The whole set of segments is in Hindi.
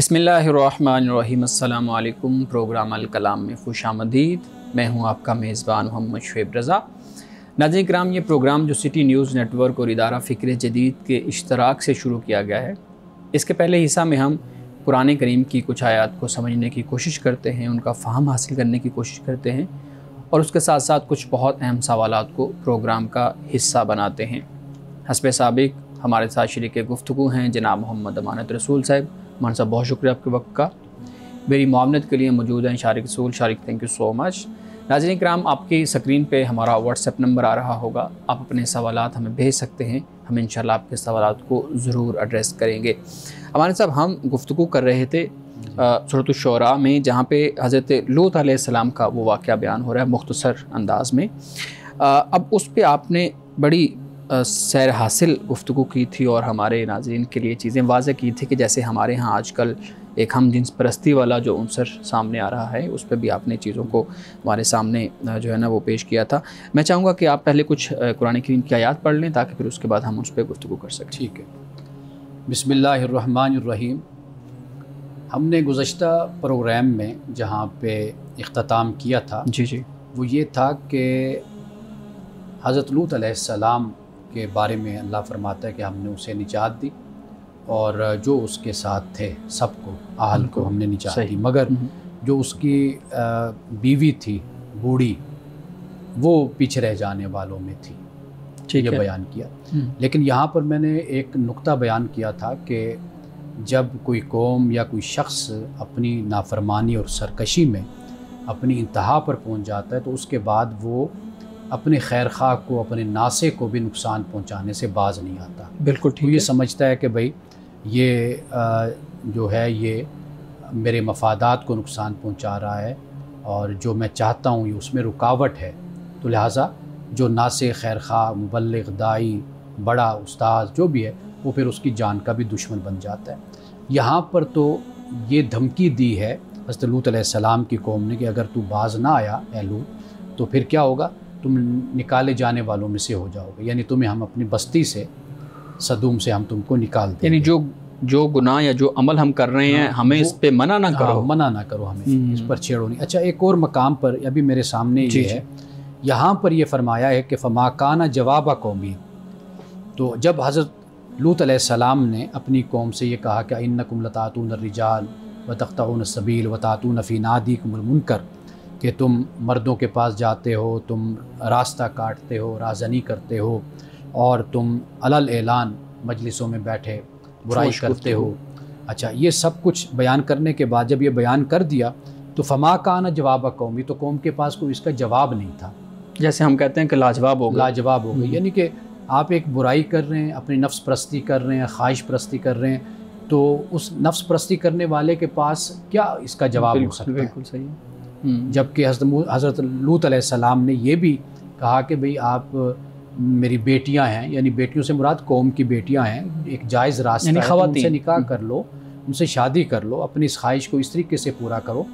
बिस्मिल्लाहिर्रहमानिर्रहीम। अस्सलामु अलैकुम। प्रोग्राम अल कलाम में खुशामदीद। मैं हूं आपका मेज़बान मोहम्मद शुएब रज़ा। नाज़रीन किराम, ये प्रोग्राम जो सिटी न्यूज़ नेटवर्क और इदारा फ़िक्र जदीद के इश्तराक से शुरू किया गया है, इसके पहले हिस्सा में हम कुरान करीम की कुछ आयात को समझने की कोशिश करते हैं, उनका फ़हम हासिल करने की कोशिश करते हैं और उसके साथ साथ कुछ बहुत अहम सवालात को प्रोग्राम का हिस्सा बनाते हैं। हस्बे साबिक हमारे साथ शरीक गुफ्तगू हैं जनाब मोहम्मद अमानत रसूल साहब। मान साहब, बहुत शुक्रिया आपके वक्त का। मेरी मुआवनत के लिए मौजूद हैं शारिक रसूल। Shariq, thank you so much. नाज़रीन किराम, आपकी स्क्रीन पे हमारा व्हाट्सएप नंबर आ रहा होगा, आप अपने सवालात हमें भेज सकते हैं। हम इंशाल्लाह आपके सवालात को ज़रूर एड्रेस करेंगे। अमानत साहब, हम गुफ्तगू कर रहे थे सूरत अश-शुअरा में, जहाँ पे हज़रत लूत अलैहिस्सलाम का वो वाक़या बयान हो रहा है मुख्तसर अंदाज़ में। अब उस पर आपने बड़ी सैर हासिल गुफ्तगू की थी और हमारे नाज़रीन के लिए चीज़ें वाज़ेह की थी कि जैसे हमारे यहाँ आजकल एक हम जिन्स परस्ती वाला जो उनसर सामने आ रहा है, उस पर भी आपने चीज़ों को हमारे सामने जो है ना वो पेश किया था। मैं चाहूँगा कि आप पहले कुछ कुरान करीम की आयत पढ़ लें ताकि फिर उसके बाद हम उस पर गुफ्तगू कर सकें। ठीक है। बिस्मिल्लाहिर्रहमानिर्रहीम। हमने गुज़श्ता प्रोग्राम में जहाँ पे इख्तिताम किया था, जी, वो ये था कि हज़रत लूत अलैहिस्सलाम के बारे में अल्लाह फरमाता है कि हमने उसे निजात दी और जो उसके साथ थे सबको, आहल को हमने निजात दी, मगर जो उसकी बीवी थी बूढ़ी, वो पीछे रह जाने वालों में थी। ये बयान किया। लेकिन यहाँ पर मैंने एक नुक्ता बयान किया था कि जब कोई कौम या कोई शख्स अपनी नाफरमानी और सरकशी में अपनी इंतहा पर पहुँच जाता है तो उसके बाद वो अपने खैर खा को, अपने नासे को भी नुकसान पहुंचाने से बाज नहीं आता। बिल्कुल ठीक है। ये समझता है कि भाई ये जो है ये मेरे मफादात को नुकसान पहुंचा रहा है और जो मैं चाहता हूँ ये उसमें रुकावट है, तो लिहाजा जो नासे खैर खा, मुबल्लिग, दाई, बड़ा उस्ताद जो भी है, वो फिर उसकी जान का भी दुश्मन बन जाता है। यहाँ पर तो ये धमकी दी है हज़रत लूत अलैहिस्सलाम की कौम ने कि अगर तू बाज ना आया ए लूत तो फिर क्या होगा, तुम निकाले जाने वालों में से हो जाओगे, यानी तुम्हें हम अपनी बस्ती से, सदूम से हम तुमको निकाल देंगे। यानी जो गुनाह या जो अमल हम कर रहे हैं हमें इस पे मना ना करो। मना ना करो, हमें इस पर छेड़ो नहीं। अच्छा, एक और मकाम पर अभी मेरे सामने ये है, यहाँ पर ये फरमाया है कि फ़मा काना जवाब कौमी। तो जब हज़रत लूत अलैहिस्सलाम ने अपनी कौम से ये कहा कि इन्नकुम लतातून रिजाल व तख्तऊन सबील व तातून फ़ी नादीकुमुल मुनकर, कि तुम मर्दों के पास जाते हो, तुम रास्ता काटते हो, राज़नी करते हो और तुम अलल ऐलान मजलिसों में बैठे बुराई करते हो। अच्छा, ये सब कुछ बयान करने के बाद जब ये बयान कर दिया तो फमा काना जवाब कौमी, तो कौम के पास कोई इसका जवाब नहीं था। जैसे हम कहते हैं कि लाजवाब हो गए। लाजवाब हो गई, यानी कि आप एक बुराई कर रहे हैं, अपनी नफ्स परस्ती कर रहे हैं, ख्वाहिश परस्ती कर रहे हैं, तो उस नफ्स परस्ती करने वाले के पास क्या इसका जवाब हो सकता है? बिल्कुल सही है। जबकि हज़रत लूत अलैहिस्सलाम ने यह भी कहा कि भाई आप मेरी बेटियां हैं, यानी बेटियों से मुराद कौम की बेटियां हैं, एक जायज़ रास्ता है, उनसे निकाह कर लो, उनसे शादी कर लो, अपनी इस ख्वाहिश को इस तरीके से पूरा करो।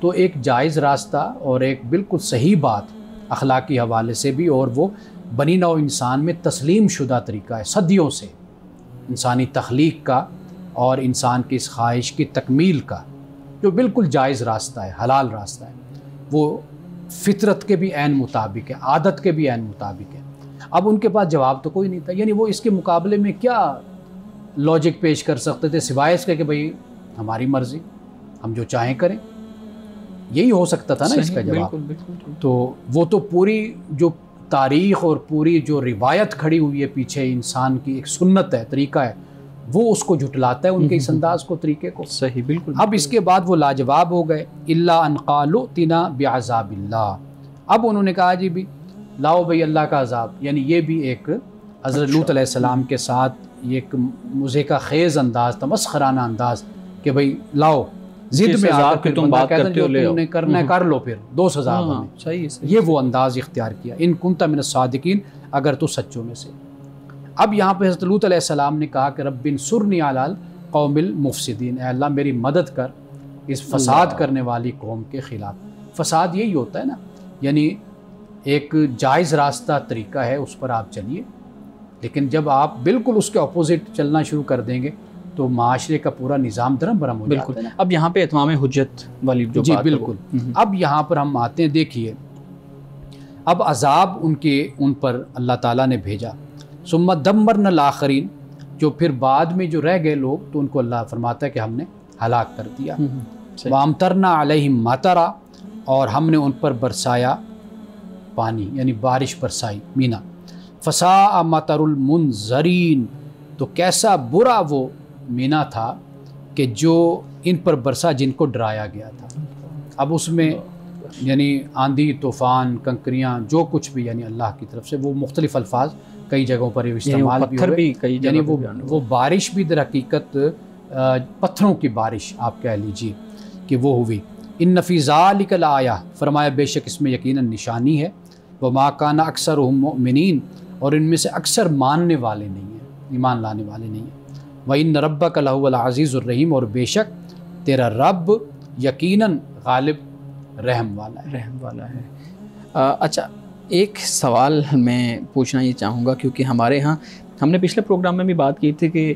तो एक जायज़ रास्ता और एक बिल्कुल सही बात अखलाकी हवाले से भी, और वो बनी नौ इंसान में तस्लीम शुदा तरीका है सदियों से इंसानी तख्लीक का और इंसान की इस ख्वाहिश की तकमील का, जो बिल्कुल जायज़ रास्ता है, हलाल रास्ता है, वो फितरत के भी ऐन मुताबिक है, आदत के भी ऐन मुताबिक है। अब उनके पास जवाब तो कोई नहीं था, यानी वो इसके मुकाबले में क्या लॉजिक पेश कर सकते थे सिवाय इसके कि भाई हमारी मर्ज़ी, हम जो चाहें करें। यही हो सकता था ना इसका जवाब। बिल्कुल। तो वो तो पूरी जो तारीख़ और पूरी जो रिवायत खड़ी हुई है पीछे, इंसान की एक सुन्नत है, तरीका है, वो उसको झुटलाता है, उनके इस अंदाज़ को, तरीके को। सही, बिल्कुल। अब इसके बाद वो लाजवाब हो गए। इल्ला अन क़ालू तिना बिअज़ाबिल्लाह। अब उन्होंने कहा जी भी लाओ भाई अल्लाह का अज़ाब, यानी ये भी एक हज़रत लूत अलैहिस्सलाम के साथ एक मुज़े का खेज़ अंदाज़ था, मस्खराना अंदाज़ कि भाई लाओ, ज़िद में आकर फिर तुम बात करते हो, तुमने करना है कर लो, फिर दो सज़ा हमें। सही। ये वो अंदाज़ इख्तियार किया, इन कुंता मिन सादिकीन, अगर तो सच्चों में से। अब यहाँ पे हज़रत लूत अलैहिस्सलाम ने कहा कि रब्बिन सुरनी अलाल कौमिल मुफसिदीन, अल्लाह मेरी मदद कर इस फसाद करने वाली कौम के ख़िलाफ़। फसाद यही होता है ना, यानी एक जायज़ रास्ता तरीका है, उस पर आप चलिए, लेकिन जब आप बिल्कुल उसके अपोजिट चलना शुरू कर देंगे तो माशरे का पूरा निज़ाम दरम बरम हो जाता है ना। अब यहाँ पे इत्माम हुज्जत वाली जो जी बात बिल्कुल। अब यहाँ पर हम आते हैं, देखिए अब अजाब उन पर अल्लाह ताला ने भेजा, सुम्मा दम्मरनल आखरीन, जो फिर बाद में जो रह गए लोग तो उनको अल्लाह फरमाता है कि हमने हलाक कर दिया। वामतरना अलैहिम मतरा, और हमने उन पर बरसाया पानी, यानी बारिश बरसाई, मीना। फसा मतरुल मुनजरीन, तो कैसा बुरा वो मीना था कि जो इन पर बरसा जिनको डराया गया था। अब उसमें यानी आंधी तूफ़ान कंकरियाँ जो कुछ भी, यानी अल्लाह की तरफ से वो मुख्तलिफ़ अल्फाज कई जगहों पर इस्तेमाल भी हुए, यानी वो बारिश भी दर हकीकत पत्थरों की बारिश आप कह लीजिए कि वो हुई। इन नफ़ीज़ालिकल आया, फरमाया बेशक इसमें यकीनन निशानी है। व मा काना अक्सरुहुम मुमिनीन, और इनमें से अक्सर मानने वाले नहीं हैं, ईमान लाने वाले नहीं हैं। व इन रब्बक लहुवल अज़ीज़ुर रहीम, और बेशक तेरा रब यकीनन गालिब रहम वाला है। अच्छा, एक सवाल मैं पूछना ये चाहूँगा, क्योंकि हमारे यहाँ हमने पिछले प्रोग्राम में भी बात की थी कि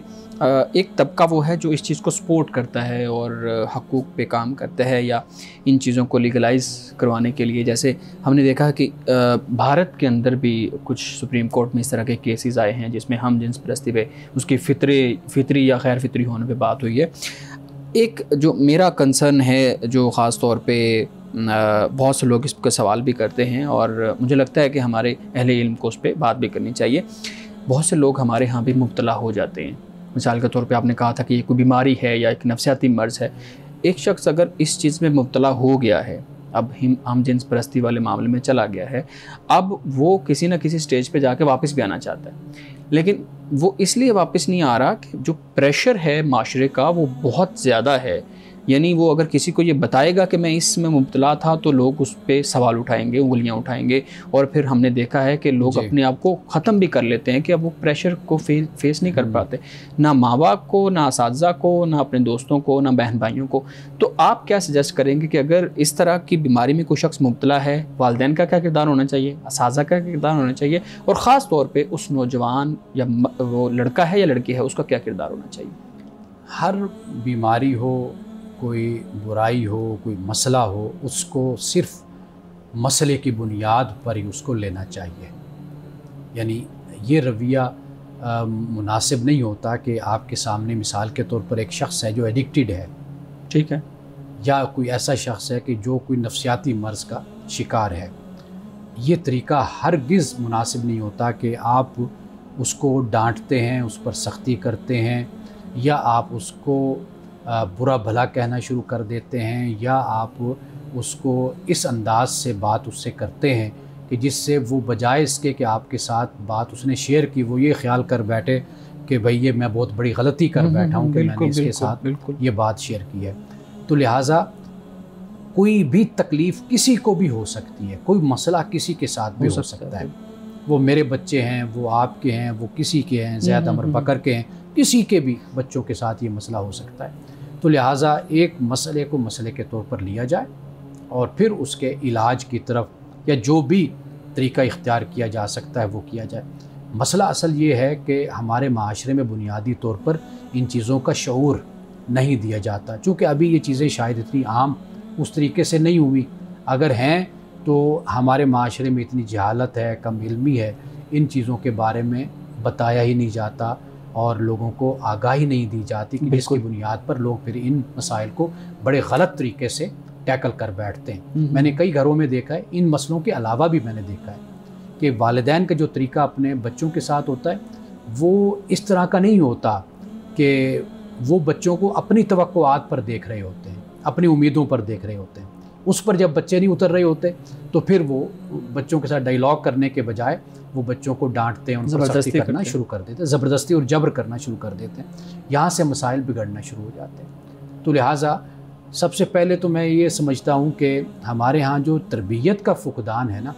एक तबका वो है जो इस चीज़ को सपोर्ट करता है और हकूक़ पे काम करता है या इन चीज़ों को लीगलाइज़ करवाने के लिए। जैसे हमने देखा कि भारत के अंदर भी कुछ सुप्रीम कोर्ट में इस तरह के केसेस आए हैं जिसमें हम जिन्स परस्ती पे उसकी फितरी या गैर फितरी होने पे बात हुई है। एक जो मेरा कंसर्न है, जो ख़ास तौर पे बहुत से लोग इस पर सवाल भी करते हैं और मुझे लगता है कि हमारे अहले इल्म को उस पर बात भी करनी चाहिए। बहुत से लोग हमारे यहाँ भी मुब्तला हो जाते हैं। मिसाल के तौर पे आपने कहा था कि ये कोई बीमारी है या एक नफसियाती मर्ज़ है। एक शख्स अगर इस चीज़ में मुब्तला हो गया है, अब हम जिन्स परस्ती वाले मामले में चला गया है, अब वो किसी न किसी स्टेज पे जाके वापस भी आना चाहता है, लेकिन वो इसलिए वापस नहीं आ रहा कि जो प्रेशर है माशरे का वो बहुत ज़्यादा है। यानी वो अगर किसी को ये बताएगा कि मैं इसमें मुब्तला था तो लोग उस पर सवाल उठाएंगे, उंगलियां उठाएंगे, और फिर हमने देखा है कि लोग अपने आप को ख़त्म भी कर लेते हैं कि अब वो प्रेशर को फेस नहीं कर पाते, ना माँ बाप को, ना असातिज़ा को, ना अपने दोस्तों को, ना बहन भाइयों को। तो आप क्या सजेस्ट करेंगे कि अगर इस तरह की बीमारी में कोई शख्स मुब्तला है, वालिदैन का क्या किरदार होना चाहिए, असातिज़ा का किरदार होना चाहिए, और ख़ास तौर पर उस नौजवान या वो लड़का है या लड़की है उसका क्या किरदार होना चाहिए? हर बीमारी हो, कोई बुराई हो, कोई मसला हो, उसको सिर्फ़ मसले की बुनियाद पर ही उसको लेना चाहिए। यानी ये रवैया मुनासिब नहीं होता कि आपके सामने मिसाल के तौर पर एक शख्स है जो एडिक्टेड है, ठीक है, या कोई ऐसा शख्स है कि जो कोई नफसियाती मर्ज़ का शिकार है। ये तरीका हरगिज़ मुनासिब नहीं होता कि आप उसको डांटते हैं, उस पर सख्ती करते हैं, या आप उसको बुरा भला कहना शुरू कर देते हैं, या आप उसको इस अंदाज से बात उससे करते हैं कि जिससे वो बजाय इसके कि आपके साथ बात उसने शेयर की, वो ये ख्याल कर बैठे कि भाई ये मैं बहुत बड़ी गलती कर बैठा हूँ कि मैंने इसके साथ ये बात शेयर की है। तो लिहाजा कोई भी तकलीफ़ किसी को भी हो सकती है, कोई मसला किसी के साथ भी हो सकता है। वो मेरे बच्चे हैं, वो आपके हैं, वो किसी के हैं, ज़ैद अमर बकर के हैं, किसी के भी बच्चों के साथ ये मसला हो सकता है। तो लिहाजा एक मसले को मसले के तौर पर लिया जाए और फिर उसके इलाज की तरफ या जो भी तरीका इख्तियार किया जा सकता है वो किया जाए। मसला असल ये है कि हमारे माशरे में बुनियादी तौर पर इन चीज़ों का शऊर नहीं दिया जाता, चूँकि अभी ये चीज़ें शायद इतनी आम उस तरीके से नहीं हुई। अगर हैं तो हमारे माशरे में इतनी जहालत है, कम इल्मी है, इन चीज़ों के बारे में बताया ही नहीं जाता और लोगों को आगाही नहीं दी जाती कि जिसकी बुनियाद पर लोग फिर इन मसाइल को बड़े गलत तरीके से टैकल कर बैठते हैं। मैंने कई घरों में देखा है, इन मसलों के अलावा भी मैंने देखा है कि वालिदैन का जो तरीका अपने बच्चों के साथ होता है वो इस तरह का नहीं होता कि वो बच्चों को अपनी तवक्कुआत पर देख रहे होते हैं, अपनी उम्मीदों पर देख रहे होते हैं। उस पर जब बच्चे नहीं उतर रहे होते तो फिर वो बच्चों के साथ डायलॉग करने के बजाय वो बच्चों को डांटते हैं, उन पर सख्ती करना शुरू कर देते हैं, ज़बरदस्ती और जबर करना शुरू कर देते हैं। यहाँ से मसाइल बिगड़ना शुरू हो जाते हैं। तो लिहाजा सबसे पहले तो मैं ये समझता हूँ कि हमारे यहाँ जो तरबियत का फुकदान है ना,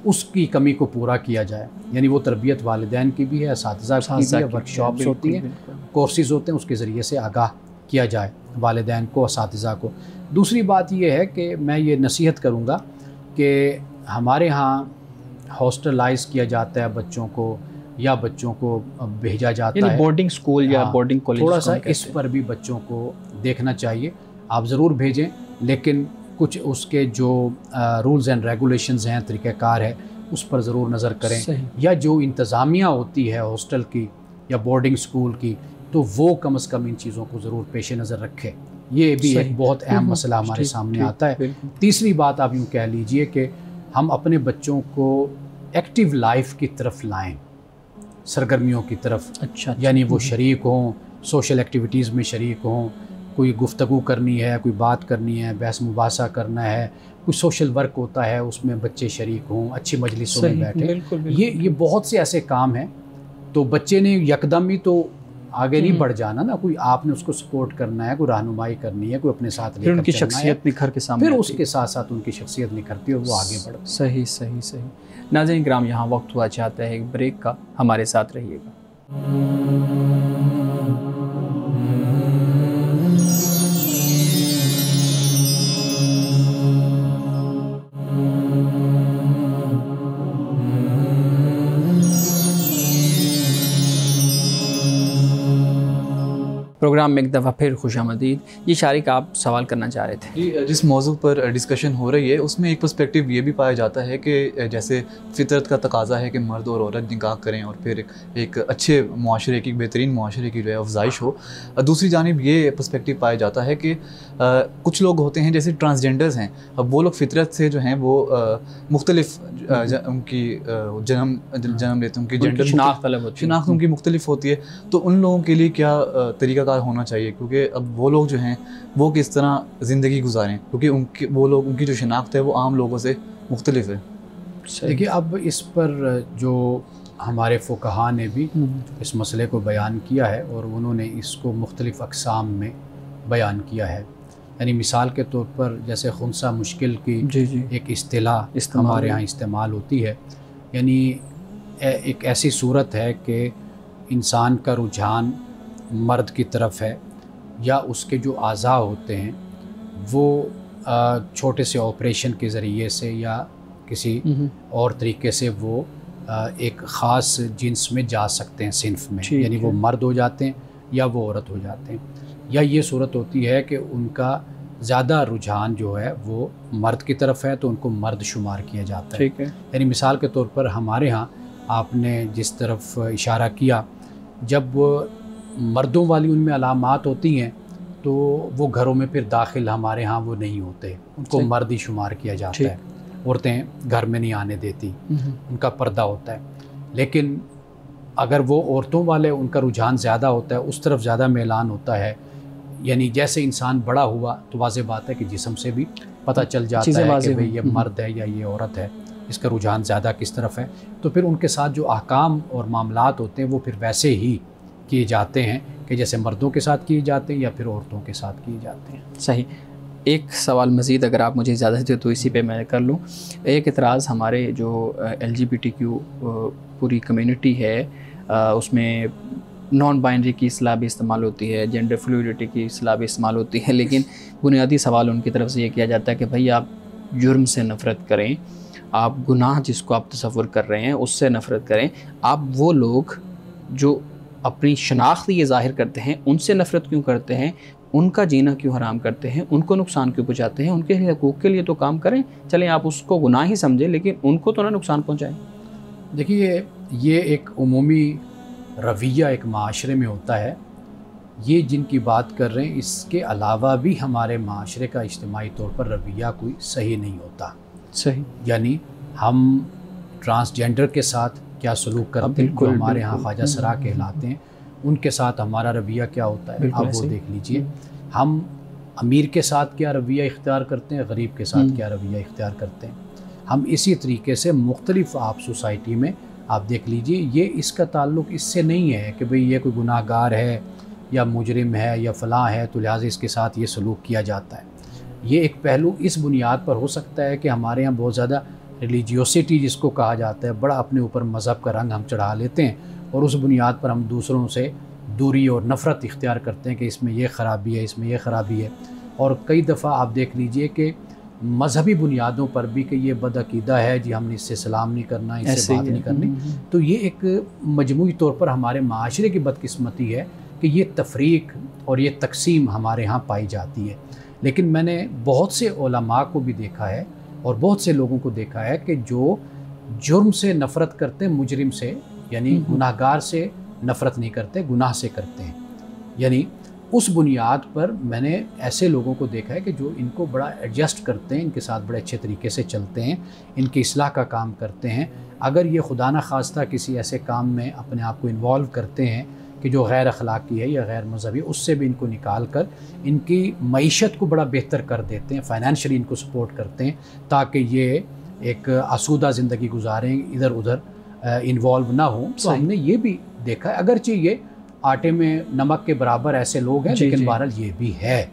उसकी कमी को पूरा किया जाए। यानी वो तरबियत वालिदैन की भी है, असातिज़ा की भी है, वर्कशॉप्स होती हैं, कोर्सेज़ होते हैं, उसके ज़रिए से आगाह किया जाए वालिदैन को, असातिज़ा को। दूसरी बात यह है कि मैं ये नसीहत करूँगा कि हमारे यहाँ हॉस्टलाइज़ किया जाता है बच्चों को, या बच्चों को भेजा जाता है बोर्डिंग स्कूल या बोर्डिंग कॉलेज। थोड़ा सा इस पर भी बच्चों को देखना चाहिए। आप ज़रूर भेजें, लेकिन कुछ उसके जो रूल्स एंड रेगुलेशंस हैं, तरीक़ाकार है, उस पर ज़रूर नज़र करें। या जो इंतज़ामिया होती है हॉस्टल की या बोर्डिंग स्कूल की, तो वो कम से कम इन चीज़ों को ज़रूर पेश नज़र रखें। ये भी एक बहुत अहम मसला हमारे सामने आता है। तीसरी बात आप यूँ कह लीजिए कि हम अपने बच्चों को एक्टिव लाइफ की तरफ लाएं, सरगर्मियों की तरफ। अच्छा। यानी वो शरीक हों, सोशल एक्टिविटीज़ में शरीक हों, कोई गुफ्तगू करनी है, कोई बात करनी है, बहस मुबासा करना है, कोई सोशल वर्क होता है उसमें बच्चे शरीक हों, अच्छी मजलिसों में बैठे। ये बहुत से ऐसे काम हैं। तो बच्चे ने यकदम ही तो आगे नहीं बढ़ जाना ना, कोई आपने उसको सपोर्ट करना है, कोई रहनुमाई करनी है, कोई अपने साथ लेकर उनकी शख्सियत निखर के सामने, फिर उसके साथ साथ उनकी शख्सियत निखरती है और वो आगे बढ़ती है। सही सही सही। नाज़रीन किराम, यहाँ वक्त हुआ चाहता है एक ब्रेक का, हमारे साथ रहिएगा। प्रोग्राम में एक दफ़ा फिर खुशामदीद। ये शारिक, आप सवाल करना चाह रहे थे जी। जिस मौजू पर डिस्कशन हो रही है उसमें एक पर्सपेक्टिव ये भी पाया जाता है कि जैसे फ़ितरत का तकाजा है कि मर्द और औरत निकाह करें और फिर एक अच्छे मुआशरे की, बेहतरीन मुआशरे की जो है अफजाइश हो। दूसरी जानिब ये पर्सपेक्टिव पाया जाता है कि कुछ लोग होते हैं जैसे ट्रांसजेंडर्स हैं, अब वो लोग फ़ितरत से जो हैं वो मुख्तलिफ उनकी जन्म लेते हैं, उनकी जेंडर शनाख्त उनकी मुख्तलिफ होती है। तो उन लोगों के लिए क्या तरीका होना चाहिए, क्योंकि अब वो लोग जो हैं वो किस तरह ज़िंदगी गुजारें, क्योंकि उनकी जो शनाख्त है वो आम लोगों से मुख्तलिफ है। देखिए, अब इस पर जो हमारे फ़ुक़हा ने भी इस मसले को बयान किया है और उन्होंने इसको मुख्तलिफ़ अक़साम में बयान किया है। यानी मिसाल के तौर पर जैसे खुनसा मुश्किल की एक इस्तिलाह हमारे यहाँ इस्तेमाल होती है। यानी एक ऐसी सूरत है कि इंसान का रुझान मर्द की तरफ है, या उसके जो आज़ा होते हैं वो छोटे से ऑपरेशन के ज़रिए से या किसी और तरीके से वो एक ख़ास जिन्स में जा सकते हैं, सिन्फ में। यानी वो मर्द हो जाते हैं या वो औरत हो जाते हैं। या ये सूरत होती है कि उनका ज़्यादा रुझान जो है वो मर्द की तरफ है, तो उनको मर्द शुमार किया जाता है। यानी मिसाल के तौर पर हमारे यहाँ आपने जिस तरफ इशारा किया, जब मर्दों वाली उनमें अलामात होती हैं तो वो घरों में फिर दाखिल हमारे यहाँ वो नहीं होते, उनको मर्द ही शुमार किया जाता है। औरतें घर में नहीं आने देती, उनका पर्दा होता है। लेकिन अगर वो औरतों वाले, उनका रुझान ज़्यादा होता है, उस तरफ ज़्यादा मैलान होता है। यानी जैसे इंसान बड़ा हुआ तो वाज़ेह बात है कि जिस्म से भी पता चल जाता है कि भाई ये मर्द है या ये औरत है, इसका रुझान ज़्यादा किस तरफ है। तो फिर उनके साथ जो अहकाम और मामलात होते हैं वो फिर वैसे ही किए जाते हैं कि जैसे मर्दों के साथ किए जाते हैं या फिर औरतों के साथ किए जाते हैं। सही। एक सवाल मज़ीद अगर आप मुझे इजाज़त दें तो इसी पे मैं कर लूँ। एक इतराज़ हमारे जो LGBTQ पूरी कम्युनिटी है उसमें नॉन बाइनरी की इस्लाह भी इस्तेमाल होती है, जेंडर फ्लूइडिटी की इस्लाह भी इस्तेमाल होती है, लेकिन बुनियादी सवाल उनकी तरफ से ये किया जाता है कि भाई आप जुर्म से नफ़रत करें, आप गुनाह जिसको आप तसव्वुर कर रहे हैं उससे नफ़रत करें। आप वो लोग जो अपनी शनाख्त ये ज़ाहिर करते हैं उनसे नफ़रत क्यों करते हैं, उनका जीना क्यों हराम करते हैं, उनको नुकसान क्यों पहुँचाते हैं? उनके हकूक़ के लिए तो काम करें, चलें आप उसको गुनाह ही समझें लेकिन उनको तो ना नुकसान पहुँचाएँ। देखिए, ये एक उमूमी रवैया एक माशरे में होता है। ये जिनकी बात कर रहे हैं इसके अलावा भी हमारे माशरे का इज्तिमाई तौर पर रवैया कोई सही नहीं होता। सही। यानी हम ट्रांसजेंडर के साथ क्या सलूक करते हैं, जो हमारे यहाँ ख्वाजा सरा कहलाते हैं, उनके साथ हमारा रवैया क्या होता है आप वो देख लीजिए। हम अमीर के साथ क्या रवैया इख्तियार करते हैं, गरीब के साथ क्या रवैया इख्तियार करते हैं। हम इसी तरीके से मुख्तलिफ आप सोसाइटी में आप देख लीजिए। ये इसका ताल्लुक़ इससे नहीं है कि भाई ये कोई गुनाहगार है या मुजरिम है या फ़लाँ है तो लिहाजा इसके साथ ये सलूक किया जाता है। ये एक पहलू इस बुनियाद पर हो सकता है कि हमारे यहाँ बहुत ज़्यादा रिलीजियोसिटी जिसको कहा जाता है, बड़ा अपने ऊपर मज़हब का रंग हम चढ़ा लेते हैं और उस बुनियाद पर हम दूसरों से दूरी और नफ़रत इख्तियार करते हैं कि इसमें यह ख़राबी है, इसमें यह ख़राबी है। और कई दफ़ा आप देख लीजिए कि मजहबी बुनियादों पर भी कि ये बदअकीदा है जी, हमने इससे सलाम नहीं करना, इससे बात नहीं करनी, तो ये एक मजमूई तौर पर हमारे माशरे की बदकिस्मती है कि ये तफरीक और ये तकसीम हमारे यहाँ पाई जाती है। लेकिन मैंने बहुत से उलमा को भी देखा है और बहुत से लोगों को देखा है कि जो जुर्म से नफ़रत करते हैं, मुजरिम से यानी गुनाहगार से नफ़रत नहीं करते, गुनाह से करते हैं। यानी उस बुनियाद पर मैंने ऐसे लोगों को देखा है कि जो इनको बड़ा एडजस्ट करते हैं, इनके साथ बड़े अच्छे तरीके से चलते हैं, इनकी इस्लाह का काम करते हैं। अगर ये खुदा न खास्ता किसी ऐसे काम में अपने आप को इन्वॉल्व करते हैं कि जो गैर अखलाकी है या गैर मजहबी, उससे भी इनको निकाल कर इनकी मईशत को बड़ा बेहतर कर देते हैं, फ़ाइनेंशियली इनको सपोर्ट करते हैं ताकि ये एक आसूदा ज़िंदगी गुजारें, इधर उधर इन्वॉल्व ना हो। तो हमने ये भी देखा है, अगरचे ये आटे में नमक के बराबर ऐसे लोग हैं, लेकिन बहरहाल ये भी है।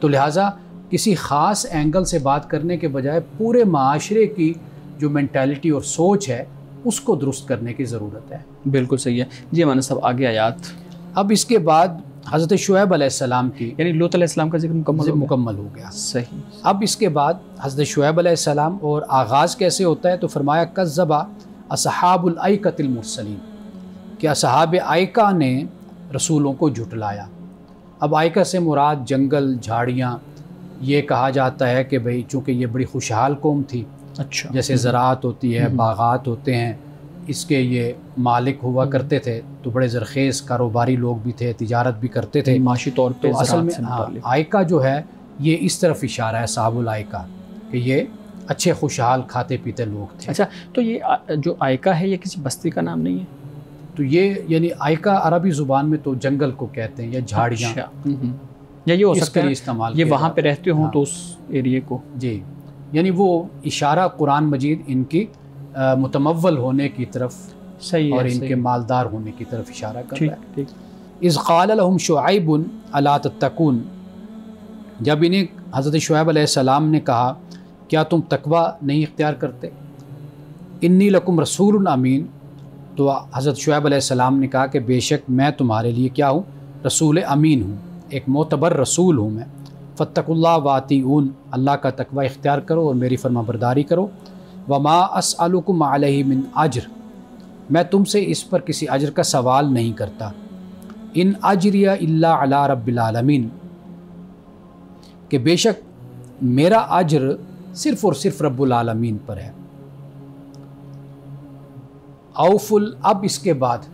तो लिहाजा किसी ख़ास एंगल से बात करने के बजाय पूरे माशरे की जो मेंटालिटी और सोच है उसको दुरुस्त करने की ज़रूरत है। बिल्कुल सही है जी। हमारे सब आगे आयात। अब इसके बाद हज़रत शुएब अलैहिस्सलाम की, यानी लूत अलैहिस्सलाम का जिक्र मुकम्मल हो गया। सही। अब इसके बाद हज़रत शुएब अलैहिस्सलाम और आगाज़ कैसे होता है, तो फरमाया कज़्ज़बा अस्हाबुल आइकतिल मुरसलीन, कि असहाब आयका ने रसूलों को झुटलाया। अब आयका से मुराद जंगल, झाड़ियाँ, ये कहा जाता है कि भाई चूँकि ये बड़ी खुशहाल कौम थी, अच्छा, जैसे ज़राअत होती है, बागात होते हैं, इसके ये मालिक हुआ करते थे, तो बड़े ज़रखेज़ कारोबारी लोग भी थे, तिजारत भी करते थे माशी तौर पे। तो असल में आयका जो है ये इस तरफ इशारा है, साहबुल आयका, कि ये अच्छे खुशहाल खाते पीते लोग थे। अच्छा, तो ये जो आयका है ये किसी बस्ती का नाम नहीं है? तो ये यानी आयका अरबी ज़ुबान में तो जंगल को कहते हैं या झाड़ियाँ। या ये हो सकता है इस्तेमाल ये वहाँ पे रहते हों तो उस एरिए को। जी, यानी वो इशारा कुरान मजीद इनकी मुतमव्वल होने की तरफ, सही और है, इनके मालदार होने की तरफ इशारा कर रहा है। ठीक। इज़ क़ाल लहुम शुआइबुन अला तत्तकून, जब इन्हें हज़रत शुएब अलैहिस्सलाम ने कहा क्या तुम तकवा नहीं इख्तियार करते, इन्नी लकुम रसूलुन अमीन, तो हज़रत शुएब अलैहिस्सलाम ने कहा कि बेशक मैं तुम्हारे लिए क्या हूँ, रसूल अमीन हूँ, एक मोतबर रसूल हूँ मैं। फ़त्तकुल्लाह वातिऊन, अल्लाह का तकवा इख्तियार करो और मेरी फरमाबरदारी करो। वमा अस्अलुकुम अलैहि मिन अज्र, मैं तुमसे इस पर किसी अज्र का सवाल नहीं करता। इन अज्रिया इल्ला अला रब्बिल आलमीन, कि बेशक मेरा अज्र सिर्फ़ और सिर्फ रब्बुल आलमीन पर है। औफुल, अब इसके बाद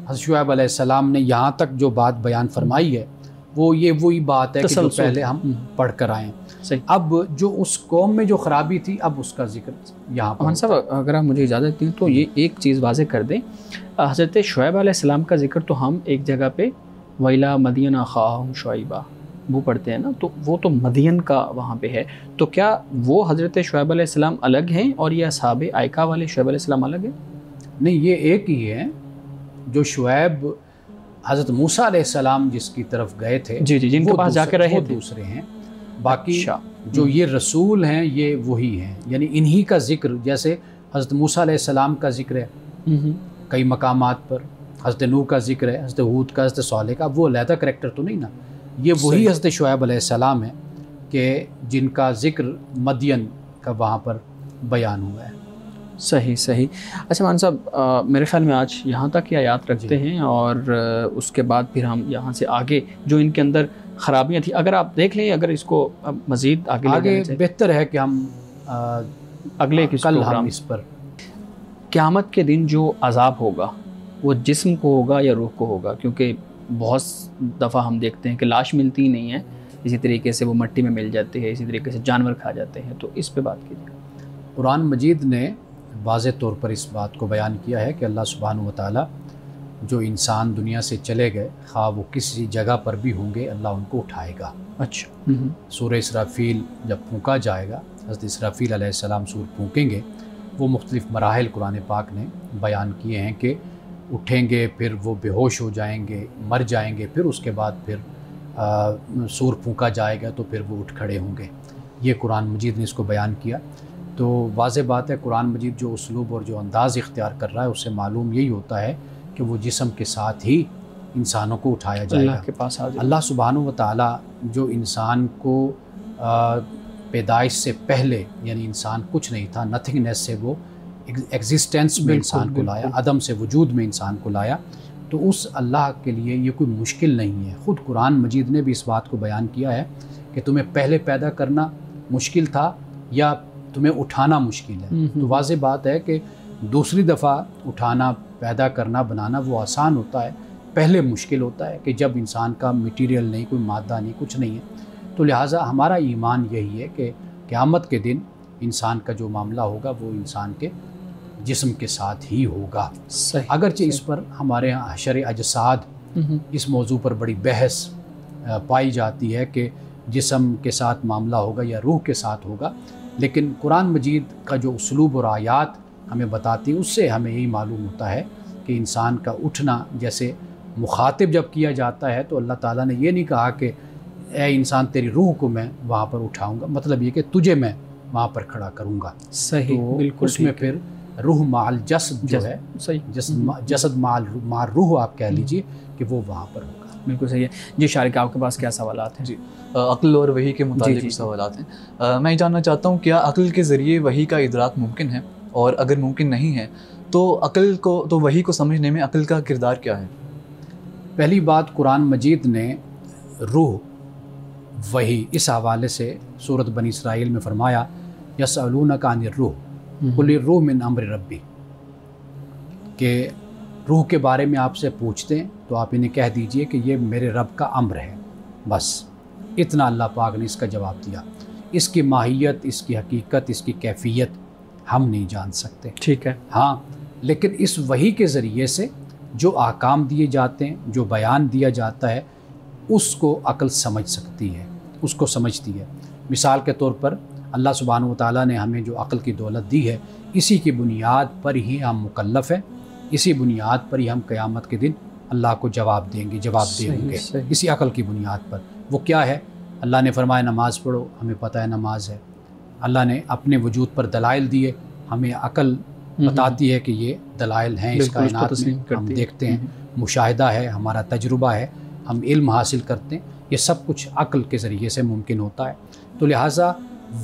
हज़रत शुएब अलैहिस्सलाम ने यहाँ तक जो बात बयान फरमाई है वो ये वही बात है कि जो पहले हम पढ़ कर आए। अब जो उस कौम में जो ख़राबी थी, अब उसका जिक्र यहाँ पर। साहब अगर आप मुझे इजाज़त दें तो ये एक चीज़ वाज़े कर दें, हज़रत शुएब अलैहिस्सलाम का जिक्र तो हम एक जगह पे वैला मदियन अख़ाहुम शुएबा वो पढ़ते हैं ना, तो वो तो मदियन का वहाँ पे है। तो क्या वो हज़रत शुएब अलैहिस्सलाम अलग हैं और ये असहाबे आयका वाले शुएब अलैहिस्सलाम अलग हैं? नहीं, ये एक ही है। जो शुएब हज़रत मूसा अलैहिस्सलाम जिसकी तरफ गए थे, जी, जिनके पास जाके रहे थे, दूसरे हैं। बाकी जो ये रसूल हैं ये वही हैं, यानी इन्हीं का जिक्र, जैसे हज़रत मूसा अलैहिस्सलाम का जिक्र है कई मकामात पर, हज़रत नूह का जिक्र है, हज़रत हूद का, हज़रत सालेह का, वो अलहदा करैक्टर तो नहीं ना, ये वही हज़रत शुएब अलैहिस्सलाम है कि जिनका जिक्र मदियन का वहाँ पर बयान हुआ है। सही। अच्छा मान साहब, मेरे ख्याल में आज यहाँ तक ही आयात रखते हैं और उसके बाद फिर हम यहाँ से आगे जो इनके अंदर ख़राबियाँ थी, अगर आप देख लें, अगर इसको मज़ीद आगे बेहतर है कि हम अगले कल हम इस पर क़यामत के दिन जो अज़ाब होगा वो जिस्म को होगा या रूह को होगा, क्योंकि बहुत दफ़ा हम देखते हैं कि लाश मिलती ही नहीं है, इसी तरीके से वो मिट्टी में मिल जाती है, इसी तरीके से जानवर खा जाते हैं। तो इस पे बात कीजिए। कुरान मजीद ने वाज़े तौर पर इस बात को बयान किया है कि अल्लाह सुब्हानहू व तआला जो इंसान दुनिया से चले गए, खा वो किसी जगह पर भी होंगे, अल्लाह उनको उठाएगा। अच्छा। सूर इसराफील जब फूंका जाएगा, हज़रत इसराफील अलैहिस्सलाम सूर फूंकेंगे, वो मुख्तलिफ़ मराहिल कुरान पाक ने बयान किए हैं कि उठेंगे, फिर वो बेहोश हो जाएंगे, मर जाएंगे, फिर उसके बाद फिर सूर फूंका जाएगा तो फिर वो उठ खड़े होंगे। ये कुरान मजीद ने इसको बयान किया। तो वाज़े बात है, कुरान मजीद जो उसलूब और जो अंदाज़ इख्तियार कर रहा है उससे मालूम यही होता है कि वो जिस्म के साथ ही इंसानों को उठाया जाएगा। अल्लाह के पास अल्लाह सुब्हानहू व तआला जो इंसान को पैदाइश से पहले यानी इंसान कुछ नहीं था, नथिंगनेस से वो एग्जिस्टेंस में इंसान को लाया, अदम से वजूद में इंसान को लाया। तो उस अल्लाह के लिए ये कोई मुश्किल नहीं है। ख़ुद कुरान मजीद ने भी इस बात को बयान किया है कि तुम्हें पहले पैदा करना मुश्किल था या तुम्हें उठाना मुश्किल है। तो वाज़ेह बात है कि दूसरी दफ़ा उठाना, पैदा करना, बनाना वो आसान होता है, पहले मुश्किल होता है कि जब इंसान का मटीरियल नहीं, कोई मादा नहीं, कुछ नहीं है। तो लिहाजा हमारा ईमान यही है कि क़यामत के दिन इंसान का जो मामला होगा वो इंसान के जिस्म के साथ ही होगा। अगरचे इस पर हमारे यहाँ हशर अजसाद इस मौजू पर बड़ी बहस पाई जाती है कि जिस्म के साथ मामला होगा या रूह के साथ होगा, लेकिन कुरान मजीद का जो उसलूब और आयात हमें बताती है उससे हमें यही मालूम होता है कि इंसान का उठना, जैसे मुखातिब जब किया जाता है तो अल्लाह ताला ने ये नहीं कहा कि ए इंसान तेरी रूह को मैं वहाँ पर उठाऊँगा, मतलब ये कि तुझे मैं वहाँ पर खड़ा करूँगा। सही, तो बिल्कुल उसमें फिर रूह माल जसद जो है, सही, जसद माल रूह आप कह लीजिए कि वो वहाँ पर होगा। बिल्कुल सही है जी। शारिक, आपके पास क्या सवालात हैं? जी, अक्ल और वही के मुताबिक कुछ सवालात हैं। मैं जानना चाहता हूँ, क्या अक्ल के ज़रिए वही का इदराक मुमकिन है, और अगर मुमकिन नहीं है तो अक्ल को, तो वही को समझने में अक्ल का किरदार क्या है? पहली बात, कुरान मजीद ने रूह वही इस हवाले से सूरत बनी इसराइल में फरमाया, यसअलूनका अनिर रूह कुल रूह मिन अम्र रब्बी, कि रूह के बारे में आपसे पूछते हैं तो आप इन्हें कह दीजिए कि ये मेरे रब का अम्र है। बस इतना अल्लाह पाक ने इसका जवाब दिया। इसकी माहियत, इसकी हकीकत, इसकी कैफियत हम नहीं जान सकते। ठीक है। हाँ, लेकिन इस वही के ज़रिए से जो आकाम दिए जाते हैं, जो बयान दिया जाता है, उसको अक्ल समझ सकती है, उसको समझती है। मिसाल के तौर पर अल्लाह सुब्हानहू व तआला ने हमें जो अक्ल की दौलत दी है, इसी की बुनियाद पर ही हम मुकल्लफ़ हैं, इसी बुनियाद पर ही हम क़यामत के दिन अल्लाह को जवाब देंगे, इसी अक्ल की बुनियाद पर। वो क्या है? अल्लाह ने फरमाया नमाज़ पढ़ो, हमें पता है नमाज है। अल्लाह ने अपने वजूद पर दलाइल दिए, हमें अक्ल बताती है कि ये दलाइल हैं इस कायनात में, हम देखते हैं, मुशाहिदा है, हमारा तजुर्बा है, हम इल्म हासिल करते हैं। ये सब कुछ अक्ल के ज़रिए से मुमकिन होता है। तो लिहाजा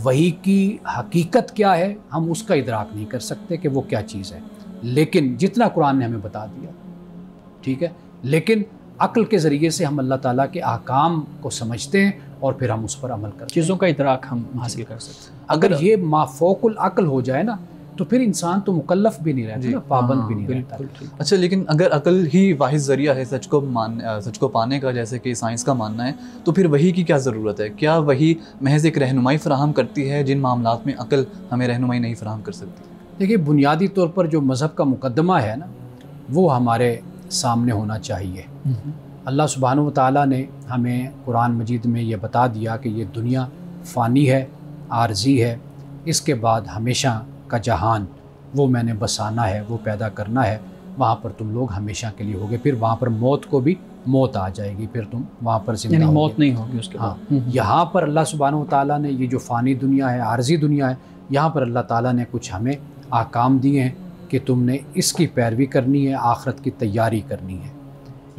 वही की हकीकत क्या है हम उसका इदराक नहीं कर सकते कि वो क्या चीज़ है, लेकिन जितना कुरान ने हमें बता दिया, ठीक है। लेकिन अक्ल के ज़रिए से हम अल्लाह ताला के अहकाम को समझते हैं और फिर हम उस पर अमल करते हैं, चीज़ों का इदराक हम हासिल कर सकते हैं। अगर ये माफोकुल अक्ल हो जाए ना, तो फिर इंसान तो मुकल्लफ भी नहीं रहता, पाबंद भी नहीं रहता। अच्छा, लेकिन अगर अक्ल ही वाहिद ज़रिया है सच को पाने का, जैसे कि साइंस का मानना है, तो फिर वही की क्या ज़रूरत है? क्या वही महज एक रहनुमाई फ़राहम करती है जिन मामलात में अक्ल हमें रहनुमाई नहीं फ़राहम कर सकती? देखिए, बुनियादी तौर पर जो मज़हब का मुकदमा है ना, वो हमारे सामने होना चाहिए। अल्लाह सुब्हानहू व तआला ने हमें कुरान मजीद में ये बता दिया कि ये दुनिया फ़ानी है, आर्जी है, इसके बाद हमेशा का जहान वो मैंने बसाना है, वो पैदा करना है, वहाँ पर तुम लोग हमेशा के लिए होगे, फिर वहाँ पर मौत को भी मौत आ जाएगी, फिर तुम वहाँ पर जिंदा होगे, मौत नहीं होगी उसके बाद। हाँ, यहाँ पर अल्लाह सुब्हानहू व तआला ने ये जो फ़ानी दुनिया है, आर्जी दुनिया है, यहाँ पर अल्लाह ताला ने कुछ हमें आकाम दिए हैं कि तुमने इसकी पैरवी करनी है, आखिरत की तैयारी करनी है।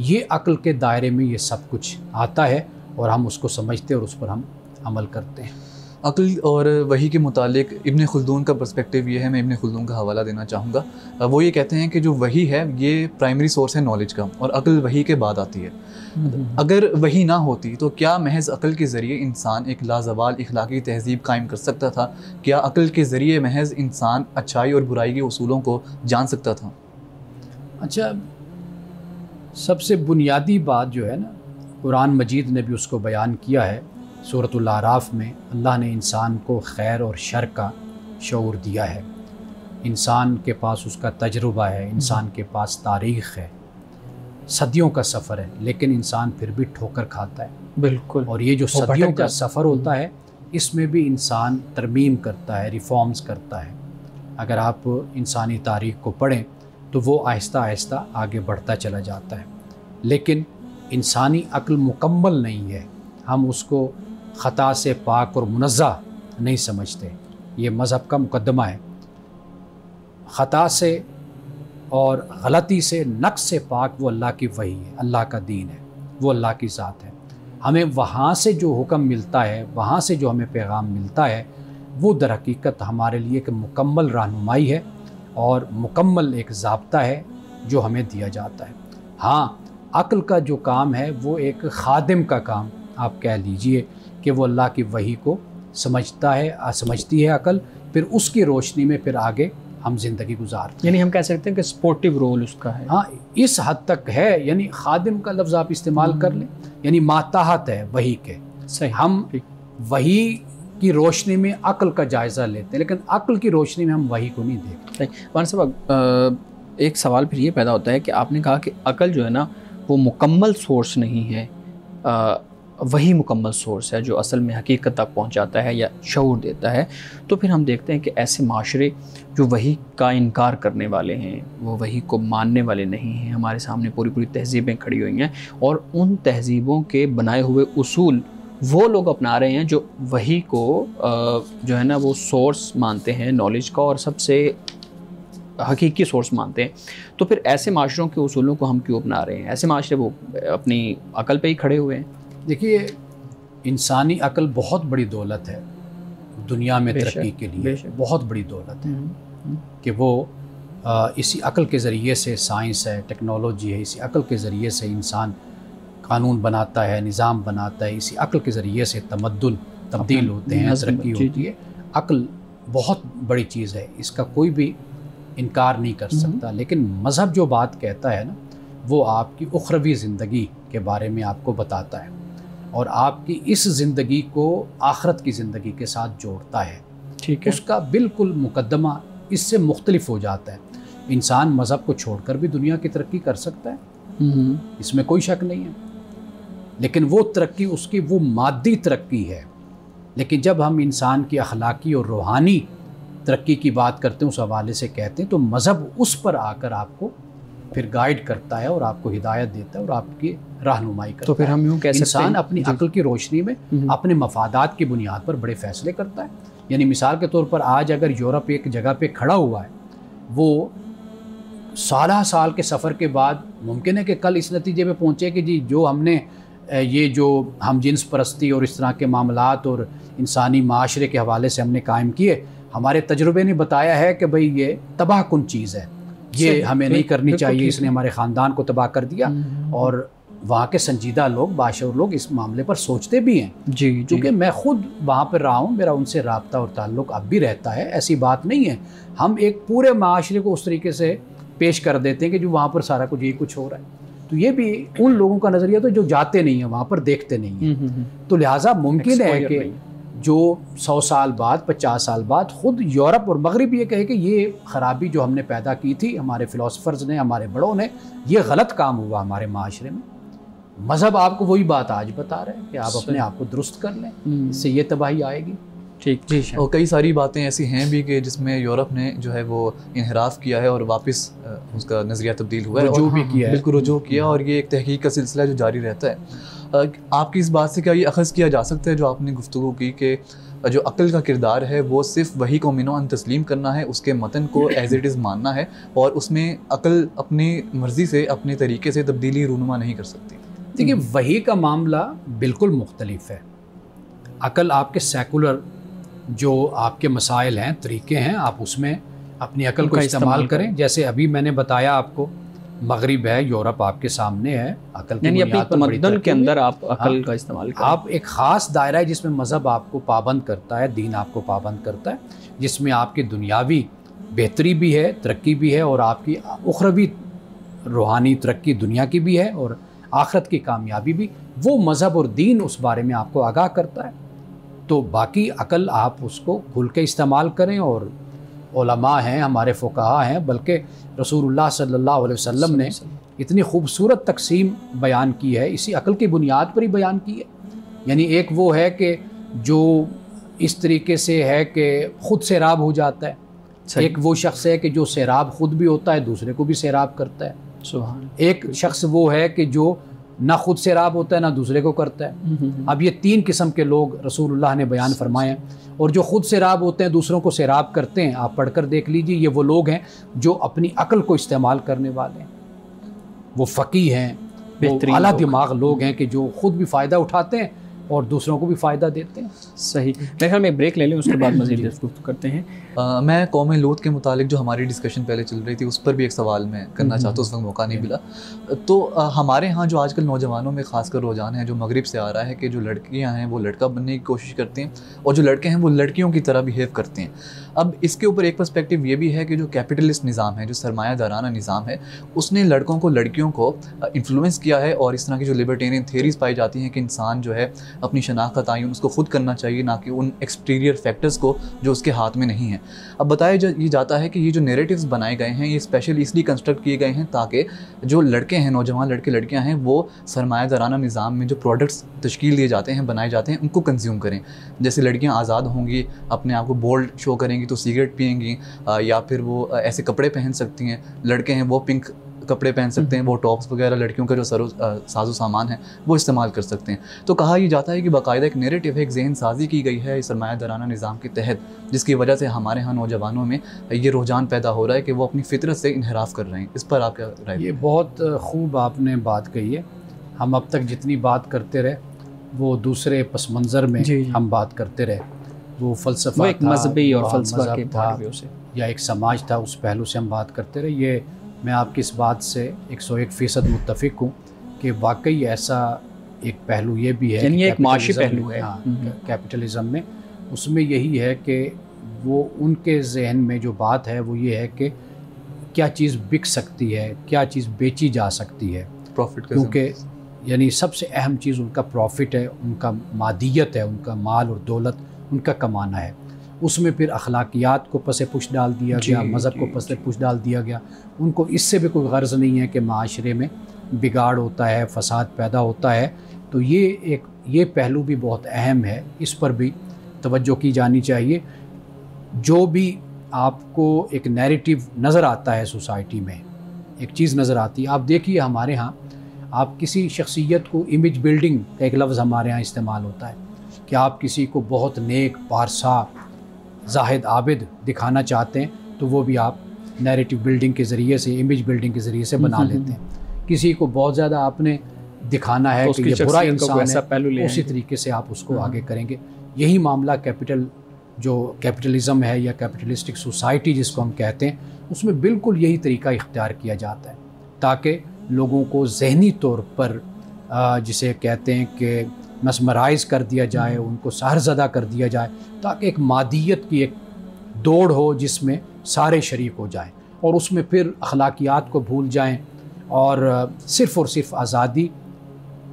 ये अक्ल के दायरे में ये सब कुछ आता है और हम उसको समझते हैं और उस पर हम अमल करते हैं। अक्ल और वही के मुतालिक इब्न खुल्दून का पर्सपेक्टिव ये है, मैं इब्न खुल्दून का हवाला देना चाहूँगा। वो ये कहते हैं कि जो वही है ये प्राइमरी सोर्स है नॉलेज का, और अक्ल वही के बाद आती है। अगर वही ना होती तो क्या महज अक्ल के ज़रिए इंसान एक लाजवाल इखलाकी तहज़ीब कायम कर सकता था? क्या अक्ल के ज़रिए महज इंसान अच्छाई और बुराई के उसूलों को जान सकता था? अच्छा, सबसे बुनियादी बात जो है ना, कुरान मजीद ने भी उसको बयान किया है। सूरतुल आराफ में अल्लाह ने इंसान को खैर और शर का शऊर दिया है। इंसान के पास उसका तजुर्बा है, इंसान के पास तारीख़ है, सदियों का सफ़र है, लेकिन इंसान फिर भी ठोकर खाता है। बिल्कुल। और ये जो सदियों का सफ़र होता है, इसमें भी इंसान तरमीम करता है, रिफॉर्म्स करता है। अगर आप इंसानी तारीख़ को पढ़ें तो वो आहिस्ता आहिस्ता आगे बढ़ता चला जाता है, लेकिन इंसानी अक्ल मुकम्मल नहीं है। हम उसको ख़ता से पाक और मुनज़्ज़ा नहीं समझते। ये मज़हब का मुकदमा है। ख़ता से और गलती से, नक्स से पाक वो अल्लाह की वही है, अल्लाह का दीन है, वो अल्लाह की ज़ात है। हमें वहाँ से जो हुक्म मिलता है, वहाँ से जो हमें पैगाम मिलता है, वो दर हकीकत हमारे लिए एक मुकम्मल रहनुमाई है और मुकम्मल एक ज़ाब्ता है जो हमें दिया जाता है। हाँ, अक्ल का जो काम है वो एक खादिम का काम आप कह लीजिए कि वो अल्लाह की वही को समझती है अक्ल, फिर उसकी रोशनी में फिर आगे हम ज़िंदगी गुजारते हैं। यानी हम कह सकते हैं कि स्पोर्टिव रोल उसका है। हाँ, इस हद तक है, यानी खादिम का लफ्ज़ आप इस्तेमाल कर लें, यानी माताहत है वही के। सही। हम वही की रोशनी में अक्ल का जायज़ा लेते हैं, लेकिन अक्ल की रोशनी में हम वही को नहीं देखते। वान साहब, एक सवाल फिर ये पैदा होता है कि आपने कहा कि अक्ल जो है ना वो मुकम्मल सोर्स नहीं है, वही मुकम्मल सोर्स है जो असल में हकीकत तक पहुंचाता है या शऊर देता है। तो फिर हम देखते हैं कि ऐसे माशरे जो वही का इनकार करने वाले हैं, वो वही को मानने वाले नहीं हैं, हमारे सामने पूरी पूरी तहज़ीबें खड़ी हुई हैं और उन तहज़ीबों के बनाए हुए उसूल वो लोग अपना रहे हैं जो वही को जो है ना वो सोर्स मानते हैं नॉलेज का और सबसे हकीकी सोर्स मानते हैं। तो फिर ऐसे माशरों के उसूलों को हम क्यों अपना रहे हैं? ऐसे माशरे वो अपनी अकल पे ही खड़े हुए हैं। देखिए, इंसानी अकल बहुत बड़ी दौलत है दुनिया में, तरक्की के लिए बहुत बड़ी दौलत है कि वो इसी अकल के ज़रिए से, साइंस है, टेक्नोलॉजी है, इसी अकल के ज़रिए से इंसान कानून बनाता है, निज़ाम बनाता है, इसी अकल के ज़रिए से तमद्दुन तब्दील होते हैं, तरक्की होती है। अकल बहुत बड़ी चीज़ है, इसका कोई भी इनकार नहीं कर सकता। लेकिन मज़हब जो बात कहता है ना, वो आपकी उखरवी ज़िंदगी के बारे में आपको बताता है और आपकी इस ज़िंदगी को आखरत की ज़िंदगी के साथ जोड़ता है। ठीक है। उसका बिल्कुल मुकद्दमा इससे मुख्तलिफ हो जाता है। इंसान मज़हब को छोड़कर भी दुनिया की तरक्की कर सकता है, इसमें कोई शक नहीं है, लेकिन वो तरक्की उसकी वो मादी तरक्की है। लेकिन जब हम इंसान की अखलाकी और रूहानी तरक्की की बात करते हैं, उस हवाले से कहते हैं, तो मज़हब उस पर आकर आपको फिर गाइड करता है और आपको हिदायत देता है और आपकी रहनुमाई करता है। तो फिर हम यूँ कह सकते हैं इंसान अपनी अक्ल की रोशनी में अपने मफादात की बुनियाद पर बड़े फ़ैसले करता है। यानी मिसाल के तौर पर आज अगर यूरोप एक जगह पे खड़ा हुआ है, वो साल के सफ़र के बाद मुमकिन है कि कल इस नतीजे पे पहुँचे कि जी जो हमने ये जो हम जिन्स परस्ती और इस तरह के मामलात और इंसानी माशरे के हवाले से हमने कायम किए, हमारे तजुर्बे ने बताया है कि भाई ये तबाह कुन चीज़ है, ये हमें नहीं करनी चाहिए, इसने हमारे ख़ानदान को तबाह कर दिया। और वहाँ के संजीदा लोग, बाशऊर लोग इस मामले पर सोचते भी हैं। जी, क्योंकि मैं ख़ुद वहाँ पर रहा हूँ, मेरा उनसे रब्ता और ताल्लुक़ अब भी रहता है। ऐसी बात नहीं है, हम एक पूरे माशरे को उस तरीके से पेश कर देते हैं कि जो वहाँ पर सारा कुछ यही कुछ हो रहा है। तो ये भी उन लोगों का नज़रिया तो जो जाते नहीं हैं वहाँ पर, देखते नहीं हैं। तो लिहाजा मुमकिन है कि जो 100 साल बाद, 50 साल बाद ख़ुद यूरोप और मगरिब ये कहे कि ये ख़राबी जो हमने पैदा की थी, हमारे फ़िलोसफ़र्स ने, हमारे बड़ों ने, ये गलत काम हुआ हमारे माशरे में। मज़हब आपको वही बात आज बता रहे हैं कि आप अपने आप को दुरुस्त कर लें, इससे ये तबाही आएगी। ठीक जी। और कई सारी बातें ऐसी हैं भी कि जिसमें यूरोप ने जो है वो इनहराफ किया है और वापस उसका नज़रिया तब्दील हुआ है, रुजू भी किया है, बिल्कुल रुजू किया, और ये एक तहकीक का सिलसिला जो जारी रहता है। आपकी इस बात से क्या ये अखज़ किया जा सकता है जो आपने गुफ्तगू की कि जो अक्ल का किरदार है वो सिर्फ वही को मिनो तस्लीम करना है, उसके मतन को एज इट इज़ मानना है और उसमें अक्ल अपनी मर्ज़ी से, अपने तरीके से तब्दीली रूनुमा नहीं कर सकती? देखिए, वही का मामला बिल्कुल मुख्तलिफ है। अक्ल आपके सेकुलर जो आपके मसाइल हैं, तरीके हैं, आप उसमें अपनी अक्ल को इस्तेमाल करें। जैसे अभी मैंने बताया आपको, मगरिब है, यूरोप आपके सामने है, अक्ल यानी अपनी तमद्दुन के अंदर आप अक्ल का इस्तेमाल करें। आप एक ख़ास दायरा है जिसमें मज़हब आपको पाबंद करता है, दीन आपको पाबंद करता है, जिसमें आपकी दुनियावी बेहतरी भी है, तरक्की भी है, और आपकी उखरवी रूहानी तरक्की दुनिया की भी है और आखिरत की कामयाबी भी। वो मज़हब और दीन उस बारे में आपको आगाह करता है। तो बाकी अक्ल आप उसको खुल के इस्तेमाल करें। और उलमा हैं, हमारे फ़ुक़हा हैं, बल्कि रसूलुल्लाह सल्लल्लाहु अलैहि वसल्लम ने इतनी खूबसूरत तकसीम बयान की है, इसी अक्ल की बुनियाद पर ही बयान की है। यानी एक वो है कि जो इस तरीके से है कि ख़ुद सैराब हो जाता है, एक वो शख्स है कि जो सैराब ख़ुद भी होता है, दूसरे को भी सैराब करता है। एक शख्स वो है कि जो ना खुद सैराब होता है ना दूसरे को करता है। अब ये 3 किस्म के लोग रसूलुल्लाह ने बयान फरमाए हैं। और जो खुद सैराब होते हैं, दूसरों को सैराब करते हैं, आप पढ़कर देख लीजिए, ये वो लोग हैं जो अपनी अक्ल को इस्तेमाल करने वाले हैं। वो फ़क़ीह हैं, वो आला दिमाग लोग हैं कि जो खुद भी फ़ायदा उठाते हैं और दूसरों को भी फ़ायदा देते हैं। सही। मेरे ख्याल में एक ब्रेक ले लें, उसके बाद मज़ीद डिस्कस करते हैं। मैं कौम लूत के मुतालिक जो हमारी डिस्कशन पहले चल रही थी उस पर भी एक सवाल मैं करना चाहता हूँ, उस वक्त मौका नहीं मिला। तो हमारे यहाँ जो आजकल नौजवानों में ख़ासकर रुझान है जो मगरिब से आ रहा है कि जो लड़कियाँ हैं वो लड़का बनने की कोशिश करती हैं और जो लड़के हैं वो लड़कियों की तरह बिहेव करते हैं। अब इसके ऊपर एक पर्सपेक्टिव ये भी है कि जो कैपिटलिस्ट निज़ाम है, जो सरमायादाराना निज़ाम है, उसने लड़कों को लड़कियों को इन्फ्लुएंस किया है और इस तरह की जो लिबर्टेरियन थेरीज़ पाई जाती हैं कि इंसान जो है अपनी शनाख्त का तयन उसको खुद करना चाहिए, ना कि उन एक्सटीरियर फैक्टर्स को जो उसके हाथ में नहीं है। अब बताया ये जाता है कि ये जो नैरेटिव्स बनाए गए हैं ये स्पेशली इसलिए कंस्ट्रक्ट किए गए हैं ताकि जो लड़के हैं, नौजवान लड़के लड़कियां हैं, वो सरमायादाराना निज़ाम में जो प्रोडक्ट्स तश्कील दिए जाते हैं, बनाए जाते हैं, उनको कंज्यूम करें। जैसे लड़कियां आज़ाद होंगी, अपने आप को बोल्ड शो करेंगी तो सिगरेट पियेंगी, या फिर वो ऐसे कपड़े पहन सकती हैं। लड़के हैं वो पिंक कपड़े पहन सकते हैं, वो टॉप्स वगैरह लड़कियों का जो साजो सामान है वो इस्तेमाल कर सकते हैं। तो कहा यह जाता है कि बाकायदा एक नैरेटिव है, एक जहन साजी की गई है इस सरमायादाराना निज़ाम के तहत, जिसकी वजह से हमारे यहाँ नौजवानों में ये रुझान पैदा हो रहा है कि वो अपनी फितरत से इनहराफ कर रहे हैं। इस पर आप क्या राय? ये बहुत खूब आपने बात कही है। हम अब तक जितनी बात करते रहे वो दूसरे पस मंज़र में हम बात करते रहे, वो फ़लसफ़ा, वो एक मजहबी और फ़लसफ़ा के था या एक समाज था, उस पहलू से हम बात करते रहे। ये मैं आपकी इस बात से 101% मुत्तफ़िक हूँ कि वाकई ऐसा एक पहलू ये भी है, यानी एक माशी पहलू है कैपिटलिज़म में। उसमें यही है कि वो उनके जहन में जो बात है वो ये है कि क्या चीज़ बिक सकती है, क्या चीज़ बेची जा सकती है, प्रॉफिट, क्योंकि यानी सबसे अहम चीज़ उनका प्रॉफिट है, उनका मादियत है, उनका माल और दौलत उनका कमाना है। उसमें फिर अखलाकियात को पसे पुश डाल दिया गया, मज़हब को पसे पुश डाल दिया गया। उनको इससे भी कोई गर्ज़ नहीं है कि माशरे में बिगाड़ होता है, फ़साद पैदा होता है। तो ये पहलू भी बहुत अहम है, इस पर भी तवज्जो की जानी चाहिए। जो भी आपको एक नैरेटिव नज़र आता है सोसाइटी में, एक चीज़ नज़र आती है, आप देखिए हमारे यहाँ आप किसी शख्सियत को, इमेज बिल्डिंग का एक लफ्ज़ हमारे यहाँ इस्तेमाल होता है कि आप किसी को बहुत नेक, पारसा, जाहिद, आबिद दिखाना चाहते हैं तो वो भी आप नैरेटिव बिल्डिंग के ज़रिए से, इमेज बिल्डिंग के ज़रिए से बना लेते हैं। किसी को बहुत ज़्यादा आपने दिखाना है तो कि ये बुरा इंसान है, उसी तरीके से आप उसको आगे करेंगे। यही मामला कैपिटलिज़म है या कैपिटलिस्टिक सोसाइटी जिसको हम कहते हैं, उसमें बिल्कुल यही तरीका इख्तियार किया जाता है ताकि लोगों को ज़हनी तौर पर जिसे कहते हैं कि मस्मराइज़ कर दिया जाए, उनको सहरज़दा कर दिया जाए, ताकि एक मादियत की एक दौड़ हो जिसमें सारे शरीक हो जाएं और उसमें फिर अखलाकियात को भूल जाएं और सिर्फ़ आज़ादी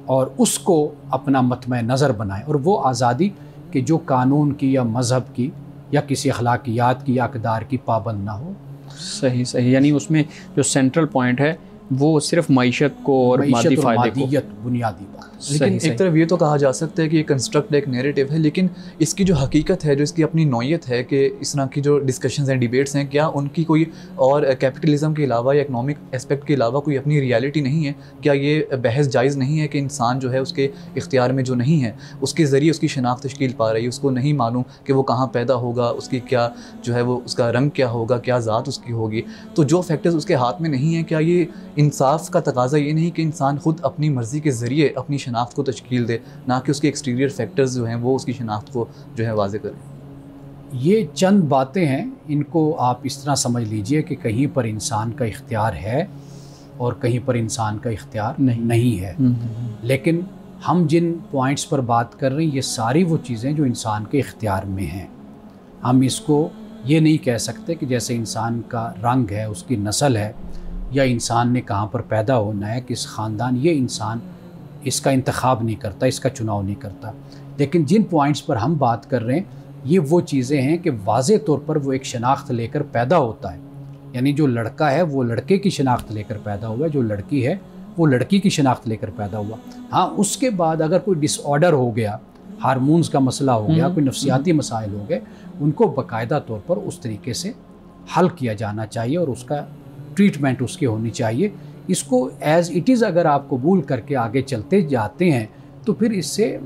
और उसको अपना मतमय नज़र बनाएं, और वो आज़ादी कि जो कानून की या मज़हब की या किसी अखलाकियात की या अक़दार की पाबंद ना हो। सही, यानी उसमें जो सेंट्रल पॉइंट है वो सिर्फ मईशत को और मादी फ़ायदे को, बुनियादी बात। लेकिन एक तरफ ये तो कहा जा सकता है कि ये कंस्ट्रक्ट एक नैरेटिव है, लेकिन इसकी जो हकीकत है, जो इसकी अपनी नौयत है कि इस तरह की जो डिस्कशंस हैं, डिबेट्स हैं, क्या उनकी कोई और कैपिटलिज़म के अलावा या इकनॉमिक एस्पेक्ट के अलावा कोई अपनी रियलिटी नहीं है? क्या ये बहस जायज़ नहीं है कि इंसान जो है उसके इख्तियार में जो नहीं है उसके ज़रिए उसकी शनाख्त तश्कील पा रही है, उसको नहीं मालूम कि वो कहाँ पैदा होगा, उसकी क्या जो है वो उसका रंग क्या होगा, क्या ज़ात उसकी होगी, तो जो फैक्टर्स उसके हाथ में नहीं है, क्या ये इंसाफ का तकाज़ा ये नहीं कि इंसान ख़ुद अपनी मर्ज़ी के ज़रिए अपनी शनाख्त को तश्कील दे, ना कि उसके एक्सटीरियर फैक्टर्स जो हैं वो उसकी शनाख्त को जो है वाज़े करें? ये चंद बातें हैं, इनको आप इस तरह समझ लीजिए कि कहीं पर इंसान का इख्तियार है और कहीं पर इंसान का इख्तियार नहीं है। लेकिन हम जिन पॉइंट्स पर बात कर रहे हैं ये सारी वो चीज़ें जो इंसान के इख्तियार में हैं। हम इसको ये नहीं कह सकते कि जैसे इंसान का रंग है, उसकी नस्ल है, या इंसान ने कहाँ पर पैदा होना है, किस ख़ानदान, ये इंसान इसका इंतखाब नहीं करता, इसका चुनाव नहीं करता। लेकिन जिन पॉइंट्स पर हम बात कर रहे हैं ये वो चीज़ें हैं कि वाज़े तौर पर वो एक शनाख्त लेकर पैदा होता है। यानी जो लड़का है वो लड़के की शनाख्त लेकर पैदा हुआ, जो लड़की है वो लड़की की शनाख्त लेकर पैदा हुआ। हाँ, उसके बाद अगर कोई डिसऑर्डर हो गया, हार्मोन्स का मसला हो गया, कोई नफ्सियाती मसाइल हो गए, उनको बाकायदा तौर पर उस तरीके से हल किया जाना चाहिए और उसका ट्रीटमेंट उसकी होनी चाहिए। इसको एज़ इट इज़ अगर आप कबूल करके आगे चलते जाते हैं तो फिर इससे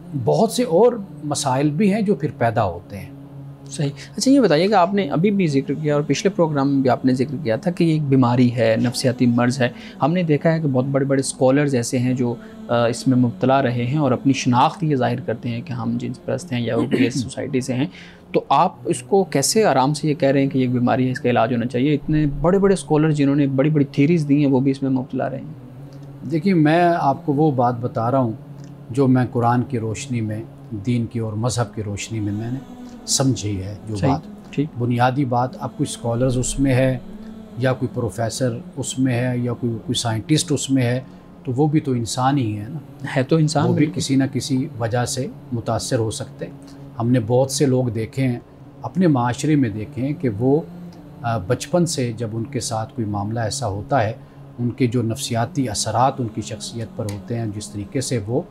बहुत से और मसाइल भी हैं जो फिर पैदा होते हैं। सही। अच्छा ये बताइएगा, आपने अभी भी जिक्र किया और पिछले प्रोग्राम में भी आपने जिक्र किया था कि ये एक बीमारी है, नफसियाती मर्ज़ है। हमने देखा है कि बहुत बड़े बड़े स्कॉलर्स ऐसे हैं जो इसमें मुब्तला रहे हैं और अपनी शनाख्त ये ज़ाहिर करते हैं कि हम जिन्स परस्त हैं या ओबीएस सोसाइटी से हैं। तो आप इसको कैसे आराम से ये कह रहे हैं कि ये एक बीमारी है, इसका इलाज होना चाहिए? इतने बड़े बड़े स्कॉलर जिन्होंने बड़ी बड़ी थीरीज़ दी हैं वो भी इसमें मुब्तला रहे हैं। देखिए, मैं आपको वो बात बता रहा हूँ जो मैं कुरान की रोशनी में, दीन की और मज़हब की रोशनी में मैंने समझी है। जो बात ठीक, बुनियादी बात, अब कोई स्कॉलर्स उसमें है या कोई प्रोफेसर उसमें है या कोई साइंटिस्ट उसमें है, तो वो भी तो इंसान ही है ना, है तो इंसान, वो भी किसी न किसी वजह से मुतासर हो सकते हैं। हमने बहुत से लोग देखे हैं, अपने माशरे में देखे हैं कि वो बचपन से जब उनके साथ कोई मामला ऐसा होता है, उनके जो नफसियाती असरात उनकी शख्सियत पर होते हैं, जिस तरीके से वो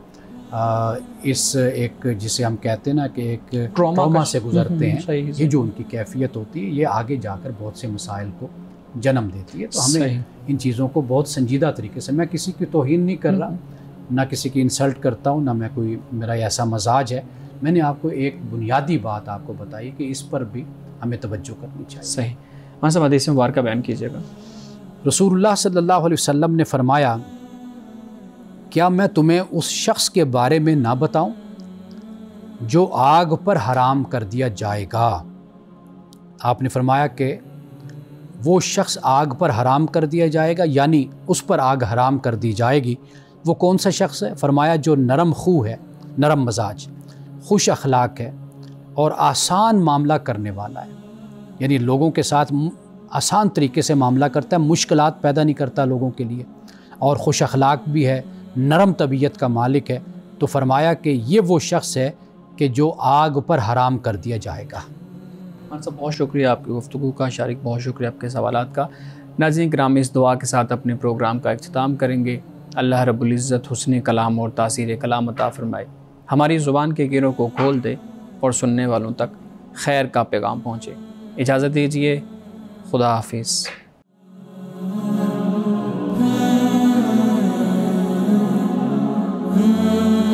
इस एक जिसे हम कहते हैं ना कि एक ट्रॉमा से गुजरते हैं, ये जो उनकी कैफियत होती है, ये आगे जाकर बहुत से मसाइल को जन्म देती है। तो हमें इन चीज़ों को बहुत संजीदा तरीके से, मैं किसी की तौहीन नहीं कर रहा, ना किसी की इंसल्ट करता हूँ, ना मैं कोई, मेरा ऐसा मजाज है। मैंने आपको एक बुनियादी बात आपको बताई कि इस पर भी हमें तवज्जो करनी चाहिए। सही। वहाँ से हदीस मुबारक का बयान कीजिएगा। रसूलुल्लाह सल्लल्लाहु अलैहि वसल्लम ने फरमाया, क्या मैं तुम्हें उस शख्स के बारे में ना बताऊं जो आग पर हराम कर दिया जाएगा? आपने फरमाया कि वो शख्स आग पर हराम कर दिया जाएगा, यानी उस पर आग हराम कर दी जाएगी। वो कौन सा शख्स है? फरमाया जो नरम खू है, नरम मजाज, खुश अखलाक है और आसान मामला करने वाला है, यानी लोगों के साथ आसान तरीके से मामला करता है, मुश्किलात पैदा नहीं करता लोगों के लिए, और खुश अखलाक भी है, नरम तबीयत का मालिक है। तो फरमाया कि ये वो शख्स है कि जो आग पर हराम कर दिया जाएगा। बहुत शुक्रिया आपकी गुफ्तगू का, शारिक बहुत शुक्रिया आपके सवालात का। नाज़रीन किराम, इस दुआ के साथ अपने प्रोग्राम का इख्तिताम करेंगे। अल्लाह रब्बुल इज़्ज़त हुस्न कलाम और तासीर कलाम अता फ़रमाए, हमारी ज़ुबान के गिरों को खोल दे और सुनने वालों तक खैर का पैगाम पहुँचे। इजाज़त दीजिए, खुदा हाफिज़। Mm-hmm.